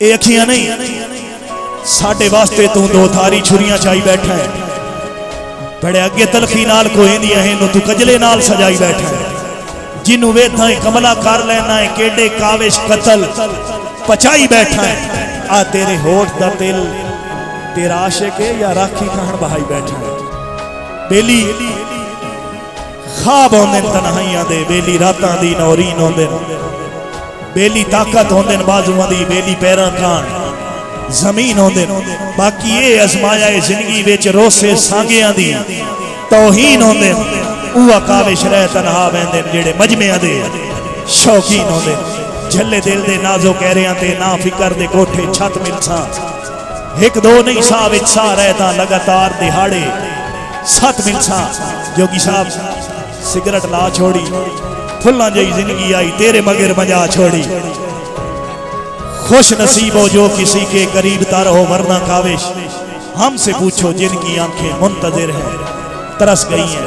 ये अखियां नहीं साडे वास्ते तू दो धारी छुरियां चाई बैठा है। बड़े अगे तलखी नाल कोई दिया है तू कजले नाल सजाई बैठा है। जिन्हों वेधा है कमला कर लेना है केडे काविश कतल पचाई बैठा है। आ तेरे होठ दा तिल तेरा आशिक है या राखी खान बहाई बैठा है। बेली खाब आउंदे तन्हाइयां दे, बेली रातां दी नौरीन आउंदे, बेली ताकत होंदे बाजुआं दी, बेली पैरां खान जमीन होंदे। बाकी ये अजमाया है जिंदगी विच रोसे सांगियां दी तौहीन होंदे। उहा काविश रह तनहा वैंदे जेड़े मजमियां दे शौकीन होंदे। झल्ले दिल दे नाजो कहरियां ते ना फिकर दे कोठे छत मिलसा। एक दो नहीं सा विच सा रहता लगातार दिहाड़े सत मिलसा। जोगी साहब सिगरेट ला छोड़ी फुल्लां जई जिंदगी आई तेरे मगर मजा छोड़ी। खुश नसीब हो जो किसी के करीब तर हो वरना काविश हमसे पूछो जिनकी आंखें मुंतजिर हैं तरस गई हैं।